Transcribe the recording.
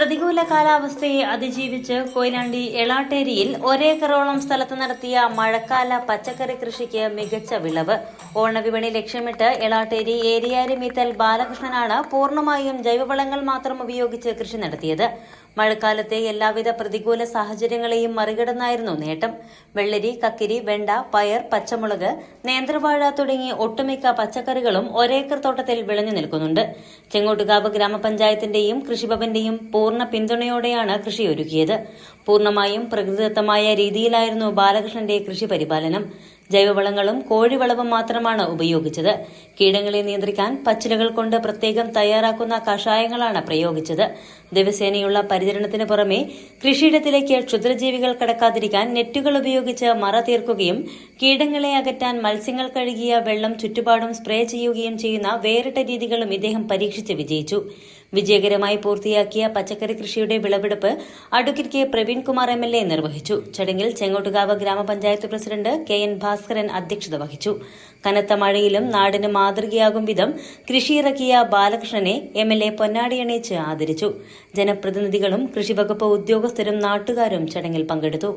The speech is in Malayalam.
പ്രതികൂല കാലാവസ്ഥയെ അതിജീവിച്ച് കൊയിലാണ്ടി എളാട്ടേരിയിൽ ഒരേക്കറോളം സ്ഥലത്ത് നടത്തിയ മഴക്കാല പച്ചക്കറി കൃഷിക്ക് മികച്ച വിളവ്. ഓണവിപണി ലക്ഷ്യമിട്ട് എളാട്ടേരി ഏരിയാരി മീത്തൽ ബാലകൃഷ്ണനാണ് പൂർണ്ണമായും ജൈവവളങ്ങൾ മാത്രം ഉപയോഗിച്ച് കൃഷി നടത്തിയത്. മഴക്കാലത്തെ എല്ലാവിധ പ്രതികൂല സാഹചര്യങ്ങളെയും മറികടന്നായിരുന്നു നേട്ടം. വെള്ളരി, കക്കിരി, വെണ്ട, പയർ, പച്ചമുളക്, നേന്ത്രവാഴ തുടങ്ങി ഒട്ടുമിക്ക പച്ചക്കറികളും ഒരേക്കർ തോട്ടത്തിൽ വിളഞ്ഞു നിൽക്കുന്നുണ്ട്. ചെങ്ങോട്ടുകാവ് ഗ്രാമപഞ്ചായത്തിന്റെയും കൃഷിഭവന്റെയും പൂർണ്ണ പിന്തുണയോടെയാണ് കൃഷിയൊരുക്കിയത്. പൂർണ്ണമായും പ്രകൃതിദത്തമായ രീതിയിലായിരുന്നു ബാലകൃഷ്ണന്റെ കൃഷി പരിപാലനം. ജൈവവളങ്ങളും കോഴിവളവും മാത്രമാണ് ഉപയോഗിച്ചത്. കീടങ്ങളെ നിയന്ത്രിക്കാൻ പച്ചിലകൾ കൊണ്ട് പ്രത്യേകം തയ്യാറാക്കുന്ന കഷായങ്ങളാണ് പ്രയോഗിച്ചത്. ദിവസേനയുള്ള പരിചരണത്തിന് പുറമെ കൃഷിയിടത്തിലേക്ക് ക്ഷുദ്രജീവികൾ കടക്കാതിരിക്കാൻ നെറ്റുകൾ ഉപയോഗിച്ച് മറ തീർക്കുകയും കീടങ്ങളെ അകറ്റാൻ മത്സ്യങ്ങൾ കഴുകിയ വെള്ളം ചുറ്റുപാടും സ്പ്രേ ചെയ്യുകയും ചെയ്യുന്ന വേറിട്ട രീതികളും ഇദ്ദേഹം പരീക്ഷിച്ച് വിജയിച്ചു. വിജയകരമായി പൂർത്തിയാക്കിയ പച്ചക്കറി കൃഷിയുടെ വിളവെടുപ്പ് അഡ്വക്കേറ്റ് കെ പ്രവീൺകുമാർ MLA നിർവഹിച്ചു. ചടങ്ങിൽ ചെങ്ങോട്ടുകാവ് ഗ്രാമപഞ്ചായത്ത് പ്രസിഡന്റ് KN ഭാസ്കരൻ അധ്യക്ഷത വഹിച്ചു. കനത്ത മഴയിലും നാടിന് മാതൃകയാകും വിധം കൃഷിയിറക്കിയ ബാലകൃഷ്ണനെ MLA പൊന്നാടിയണിയിച്ച് ആദരിച്ചു. ജനപ്രതിനിധികളും കൃഷിവകുപ്പ് ഉദ്യോഗസ്ഥരും നാട്ടുകാരും ചടങ്ങിൽ പങ്കെടുത്തു.